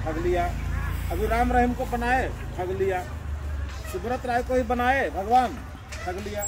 ठग लिया। अभी राम रहीम को बनाए, ठग लिया। सुब्रत राय को ही बनाए भगवान, ठग लिया।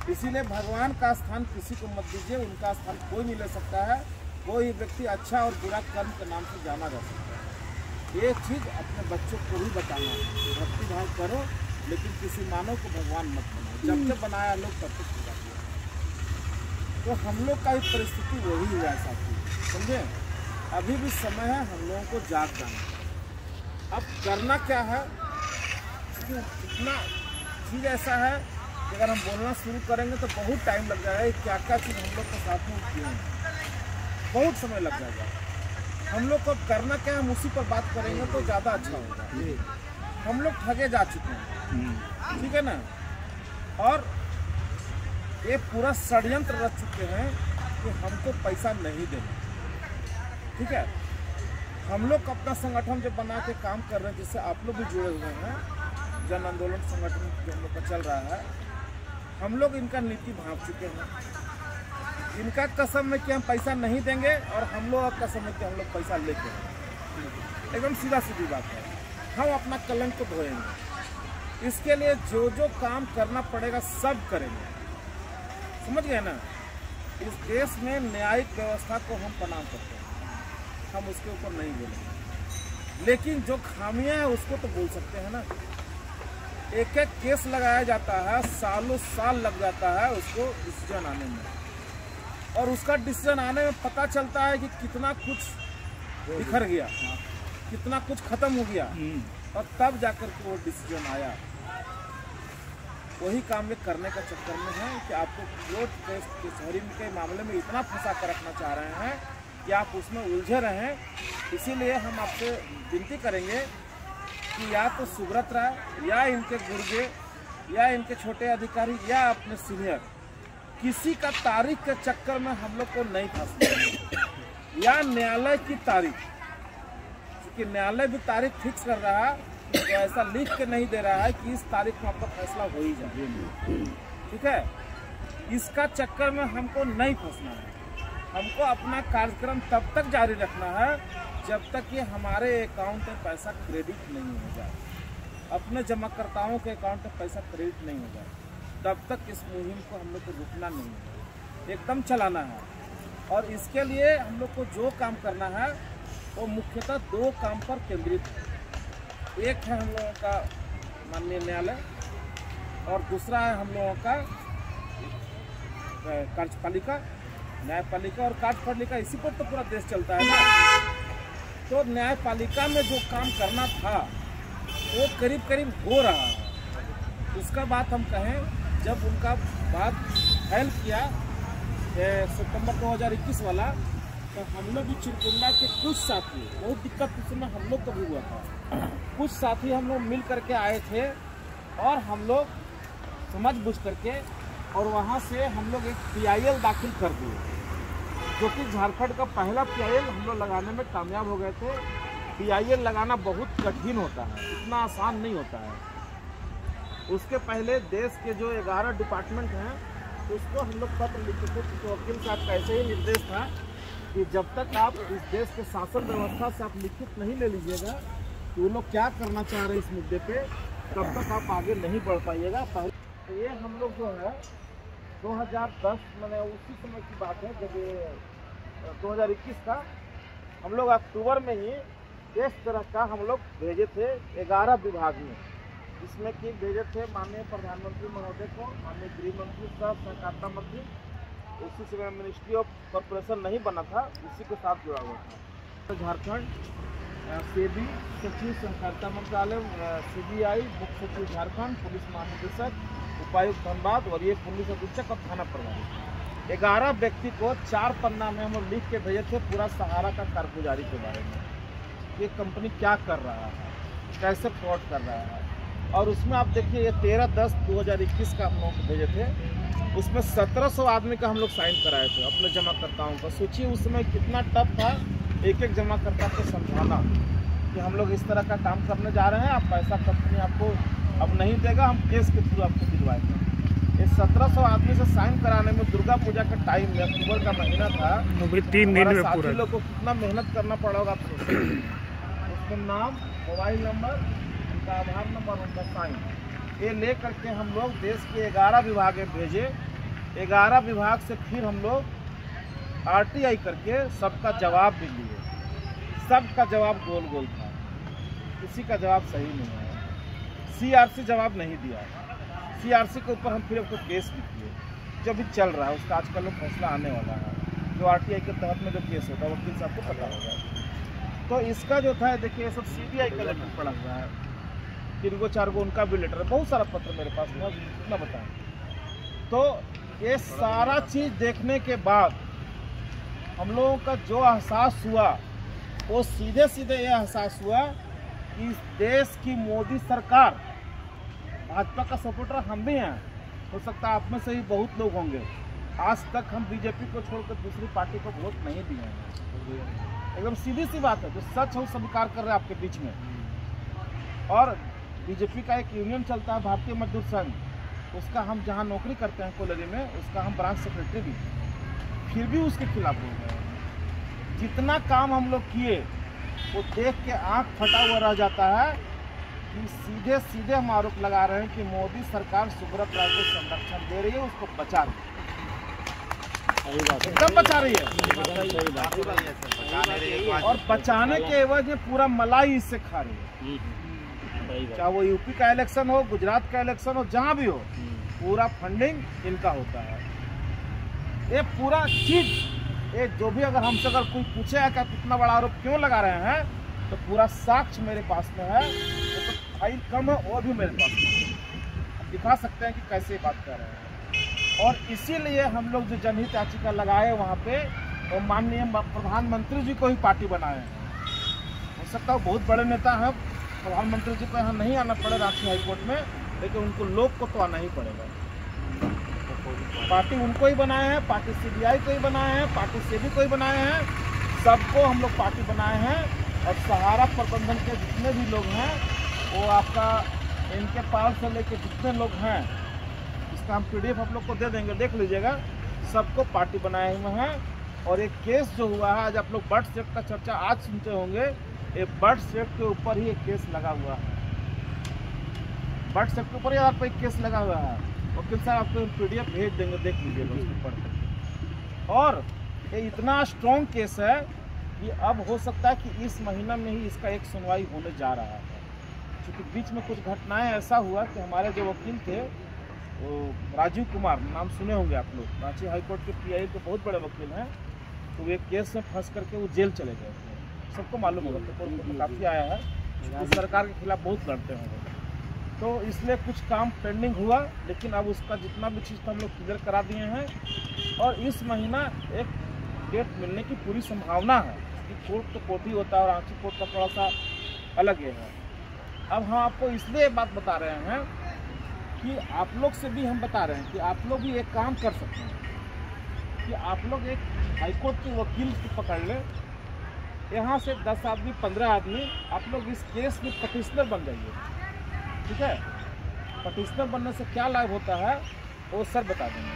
इसीलिए भगवान का स्थान किसी को मत दीजिए, उनका स्थान कोई नहीं ले सकता है। कोई व्यक्ति अच्छा और बुरा कर्म के नाम से जाना जा सकता है। ये चीज़ अपने बच्चों को भी बताना है, भक्ति भाव करो, लेकिन किसी मानव को भगवान मत बनाओ। जब तक बनाया लोग तब तक पूरा किया। तो हम लोग का ही परिस्थिति वही हुआ है साथी, समझे। अभी भी समय है हम लोगों को जाग जाना। अब करना क्या है, इतना चीज़ ऐसा है कि अगर हम बोलना शुरू करेंगे तो बहुत टाइम लग जाएगा। क्या क्या चीज़ हम लोग के साथ में किए हैं, बहुत समय लग जाएगा। हम लोग को करना क्या है, हम उसी पर बात करेंगे तो ज़्यादा अच्छा होगा। हम लोग ठगे जा चुके हैं, ठीक है ना। और ये पूरा षड्यंत्र रच चुके हैं कि हमको पैसा नहीं देना, ठीक है। हम लोग अपना संगठन जो बना के काम कर रहे हैं, जिससे आप लोग भी जुड़े हुए हैं, जन आंदोलन संगठन जो हम लोग का चल रहा है, हम लोग इनका नीति भांप चुके हैं। इनका कसम में कि हम पैसा नहीं देंगे और हम लोग कसम में कि हम लोग पैसा लेके, एकदम सीधा सीधी बात है। हम अपना कलंक को धोएंगे। इसके लिए जो जो काम करना पड़ेगा सब करेंगे, समझ गए ना। इस देश में न्यायिक व्यवस्था को हम प्रणाम करते हैं, हम उसके ऊपर नहीं बोलेंगे। लेकिन जो खामियां हैं उसको तो बोल सकते हैं ना। एक एक केस लगाया जाता है, सालों साल लग जाता है उसको डिसीजन आने में, और उसका डिसीजन आने में पता चलता है कि कितना कुछ बिखर गया, कितना कुछ खत्म हो गया, और तब जाकर के वो डिसीजन आया। वही काम ये करने का चक्कर में है कि आपको कोर्ट केस के शहरी के मामले में इतना फंसा कर रखना चाह रहे हैं कि आप उसमें उलझे रहें। इसीलिए हम आपसे विनती करेंगे कि या तो सुब्रत राय या इनके गुर्गे या इनके छोटे अधिकारी या अपने सीनियर, किसी का तारीख के चक्कर में हम लोग को नहीं फंसना, या न्यायालय की तारीख, क्योंकि न्यायालय भी तारीख फिक्स कर रहा है, तो ऐसा लिख के नहीं दे रहा है कि इस तारीख में आपका फैसला हो ही जाए, ठीक है। इसका चक्कर में हमको नहीं फंसना है। हमको अपना कार्यक्रम तब तक जारी रखना है जब तक कि हमारे अकाउंट में पैसा क्रेडिट नहीं हो जाए, अपने जमाकर्ताओं के अकाउंट में पैसा क्रेडिट नहीं हो जाए, तब तक इस मुहिम को हम लोग को रुकना नहीं है, एकदम चलाना है। और इसके लिए हम लोग को जो काम करना है वो मुख्यतः दो काम पर केंद्रित है। एक है हम लोगों का माननीय न्यायालय, और दूसरा है हम लोगों का कार्यपालिका, न्यायपालिका और कार्यपालिका। इसी पर तो पूरा देश चलता है ना। तो न्यायपालिका में जो काम करना था वो करीब करीब हो रहा है। उसका बात हम कहें, जब उनका बात फैल किया सितंबर 2021 वाला, तो हम लोग भी चिरकुंडा के कुछ साथी, बहुत दिक्कत उस समय हम लोग को भी हुआ था, कुछ साथी हम लोग मिल करके आए थे और हम लोग समझ बुझ करके, और वहाँ से हम लोग एक PIL दाखिल कर दिए, जो कि झारखंड का पहला PIL हम लोग लगाने में कामयाब हो गए थे। PIL लगाना बहुत कठिन होता है, इतना आसान नहीं होता है। उसके पहले देश के जो 11 डिपार्टमेंट हैं उसको हम लोग पत्र लिखे थे, तो वकील साहब का ऐसे ही निर्देश था कि जब तक आप इस देश के शासन व्यवस्था से आप लिखित नहीं ले लीजिएगा कि वो लोग क्या करना चाह रहे हैं इस मुद्दे पे, तब तक आप आगे नहीं बढ़ पाइएगा। पहले तो ये हम लोग जो है 2010 मैंने उसी समय की बात है, जब ये 2021 का हम लोग अक्टूबर में ही इस तरह का हम लोग भेजे थे 11 विभाग में, जिसमें कि भेजे थे माननीय प्रधानमंत्री महोदय को, माननीय गृह मंत्री साहब, सहकारिता मंत्री, उसी समय मिनिस्ट्री ऑफ कॉरपोरेशन नहीं बना था, उसी के साथ जुड़ा हुआ था। झारखंड सेबी सचिव सहकारिता मंत्रालय, CBI मुख्य सचिव झारखंड, पुलिस महानिदेशक, उपायुक्त धनबाद और ये पुलिस अधीक्षक और थाना प्रभारी, 11 व्यक्ति को 4 पन्ना में हम लिख के भेजे थे पूरा सहारा का कारगुजारी के बारे में, ये कंपनी क्या कर रहा है, कैसे फ्रॉड कर रहा है। और उसमें आप देखिए ये 13/10/2021 का हम लोग को भेजे थे, उसमें 1700 आदमी का हम लोग साइन कराए थे अपने जमाकर्ताओं को। सोचिए उस समय कितना टफ था एक एक जमाकर्ता को समझाना कि हम लोग इस तरह का काम करने जा रहे हैं, आप पैसा कंपनी आपको अब नहीं देगा, हम केस के थ्रू आपको दिलवाएंगे। ये 1700 आदमी से साइन कराने में दुर्गा पूजा का टाइम में, अक्टूबर का महीना था, 3 दिन में पूरा लोग को कितना मेहनत करना पड़ा होगा आप सोचिए। उसमें नाम, मोबाइल नंबर, उनका आधार नंबर, उनका साइन, ये ले करके हम लोग देश के 11 विभागें भेजे। 11 विभाग से फिर हम लोग RTI करके सबका जवाब भी लिए। सबका जवाब गोल गोल था, किसी का जवाब सही नहीं है। CRC जवाब नहीं दिया। CRC के ऊपर हम फिर आपको केस भी किए, जो भी चल रहा है उसका आजकल फैसला आने वाला है, जो RTI के तहत में जो केस होता है वकील साहब को पता होगा। तो इसका जो था देखिए, सब CBI का लेटर पड़ा हुआ है, 3 गो 4 गो उनका भी लेटर है, बहुत सारा पत्र मेरे पास है, कितना बताएं। तो ये सारा चीज़ देखने के बाद हम लोगों का जो एहसास हुआ, वो सीधे सीधे ये एहसास हुआ कि इस देश की मोदी सरकार, भाजपा का सपोर्टर हम भी हैं, हो सकता है आप में से ही बहुत लोग होंगे, आज तक हम BJP को छोड़कर दूसरी पार्टी को वोट नहीं दिए हैं। एकदम सीधी सी बात है, जो सच है वो स्वीकार कर रहे हैं आपके बीच में। और BJP का एक यूनियन चलता है, भारतीय मजदूर संघ, उसका हम जहाँ नौकरी करते हैं कोलरी में, उसका हम ब्रांच सेक्रेटरी भी, फिर भी उसके खिलाफ बोल रहे हैं। जितना काम हम लोग किए वो देख के आँख फटा हुआ रह जाता है कि सीधे सीधे हम आरोप लगा रहे हैं कि मोदी सरकार सुब्रत राय को संरक्षण दे रही है, उसको बचा रही है, एकदम बचा रही है, और बचाने के एवज में पूरा मलाई इससे खा रही है। चाहे वो यूपी का इलेक्शन हो, गुजरात का इलेक्शन हो, जहाँ भी हो, पूरा फंडिंग इनका होता है। ये पूरा चीज, ये जो भी अगर हमसे अगर कोई पूछे कि आप इतना बड़ा आरोप क्यों लगा रहे हैं, तो पूरा साक्ष्य मेरे पास में है। ये तो फाइल कम है, वो भी मेरे पास में आप दिखा सकते हैं कि कैसे बात कर रहे हैं। और इसीलिए हम लोग जो जनहित याचिका लगाए वहाँ पे, वो माननीय प्रधानमंत्री जी को ही पार्टी बनाए हैं। हो सकता है बहुत बड़े नेता हैं, प्रधानमंत्री जी को यहाँ नहीं आना पड़े रांची हाईकोर्ट में, लेकिन उनको लोग को तो आना ही पड़ेगा। पार्टी उनको ही बनाए हैं, पार्टी CBI को ही बनाए हैं, पार्टी से भी कोई बनाए हैं, सबको हम लोग पार्टी बनाए हैं। और सहारा प्रबंधन के जितने भी लोग हैं, वो आपका इनके पास से लेके जितने लोग हैं, इसका हम PDF आप लोग को दे देंगे, देख लीजिएगा, सबको पार्टी बनाए हुए हैं। और एक केस जो हुआ है, आज आप लोग बर्थ एक्ट का चर्चा आज सुनते होंगे, ये बर्थ एक्ट के ऊपर ही एक केस लगा हुआ है, बर्थ एक्ट के ऊपर ही आपको एक केस लगा हुआ है। वकील साहब आपको PDF भेज देंगे, देख लीजिएगा उसको पढ़ करके। और ये इतना स्ट्रॉन्ग केस है कि अब हो सकता है कि इस महीना में ही इसका एक सुनवाई होने जा रहा है। क्योंकि बीच में कुछ घटनाएं ऐसा हुआ कि हमारे जो वकील थे, वो राजीव कुमार, नाम सुने होंगे आप लोग, रांची हाईकोर्ट के PI के बहुत बड़े वकील हैं, तो वे केस में फंस करके वो जेल चले गए थे, सबको मालूम होगा, तो काफ़ी आया है, उस सरकार के खिलाफ बहुत लड़ते हैं। तो इसलिए कुछ काम पेंडिंग हुआ, लेकिन अब उसका जितना भी चीज़ हम लोग क्लियर करा दिए हैं। और इस महीना एक डेट मिलने की पूरी संभावना है कि कोर्ट तो कोर्ट ही होता है, और रांची कोर्ट का थोड़ा सा अलग ये है। अब हम आपको इसलिए बात बता रहे हैं कि आप लोग से भी हम बता रहे हैं कि आप लोग भी एक काम कर सकते हैं कि आप लोग एक हाईकोर्ट के वकील को पकड़ लें, यहाँ से 10 आदमी 15 आदमी आप लोग इस केस में पटिशनर बन जाइए, ठीक है। पटिशनर बनने से क्या लाभ होता है वो सर बता देंगे।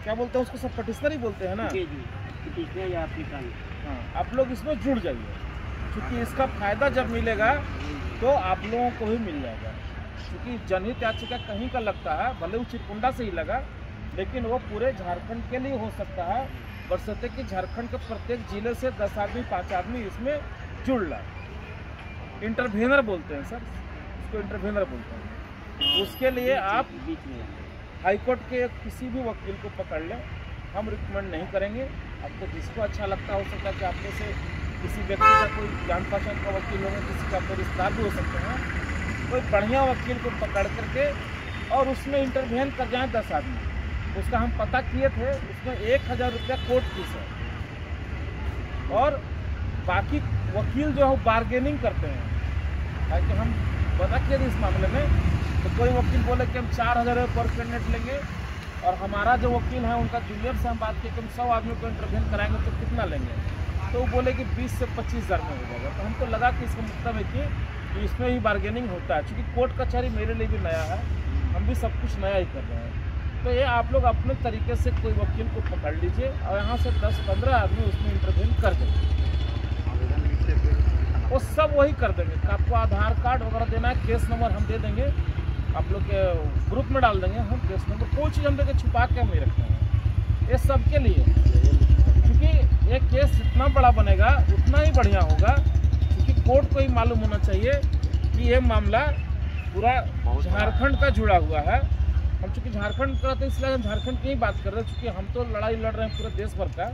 क्या बोलते हैं उसको, सब पटिशनर ही बोलते हैं ना, पटिशनर या एप्लीकेंट। हाँ, आप लोग इसमें जुड़ जाइए, क्योंकि इसका फायदा जब मिलेगा तो आप लोगों को ही मिल जाएगा। क्योंकि जनहित याचिका कहीं का लगता है, भले वो चिरकुंडा से ही लगा, लेकिन वो पूरे झारखंड के लिए हो सकता है, बरसते कि झारखंड के प्रत्येक जिले से 10 आदमी 5 आदमी इसमें जुड़ रहा। इंटरवेनर बोलते हैं सर, उसको इंटरवेनर बोलते हैं। उसके लिए आप हाईकोर्ट के किसी भी वकील को पकड़ लें, हम रिकमेंड नहीं करेंगे। आपको जिसको अच्छा लगता हो सकता है कि आप में से किसी व्यक्ति का कोई जान पहचान का वकील होगा, किसी का कोई रिश्तेदार भी हो सकते हैं, कोई बढ़िया वकील को पकड़ करके और उसमें इंटरवेन कर जाएँ 10 आदमी। उसका हम पता किए थे, उसमें 1000 रुपया कोर्ट फीस है, और बाकी वकील जो है वो बार्गेनिंग करते हैं। ताकि हम पता किए थे इस मामले में, तो कोई वकील बोले कि हम 4000 रुपये पर कैंडिडेट लेंगे, और हमारा जो वकील है उनका जूनियर से हम बात किए कि हम 100 आदमी को इंटरवेन कराएंगे तो कितना लेंगे, तो वो बोले कि 20 से 25 हज़ार में हो जाएगा। तो हमको लगा कि इसका मतलब है कि इसमें ही बार्गेनिंग होता है। चूँकि कोर्ट कचहरी मेरे लिए भी नया है, हम भी सब कुछ नया ही कर रहे हैं। तो ये आप लोग अपने तरीके से कोई वकील को पकड़ लीजिए और यहाँ से 10-15 आदमी उसमें इंटरवेन कर देंगे। वो वो सब वही कर देंगे। आपको आधार कार्ड वगैरह देना है, केस नंबर हम दे देंगे, आप लोग के ग्रुप में डाल देंगे हम केस नंबर। कोई चीज़ हम देखे छुपा के हम नहीं रखते हैं, ये सबके लिए। क्योंकि एक केस जितना बड़ा बनेगा उतना ही बढ़िया होगा, क्योंकि कोर्ट को ही मालूम होना चाहिए कि ये मामला पूरा झारखंड का जुड़ा हुआ है। हम चूँकि झारखंड का, तो इसलिए हम झारखंड की ही बात कर रहे हैं, चूँकि हम तो लड़ाई लड़ रहे हैं पूरे देश भर का।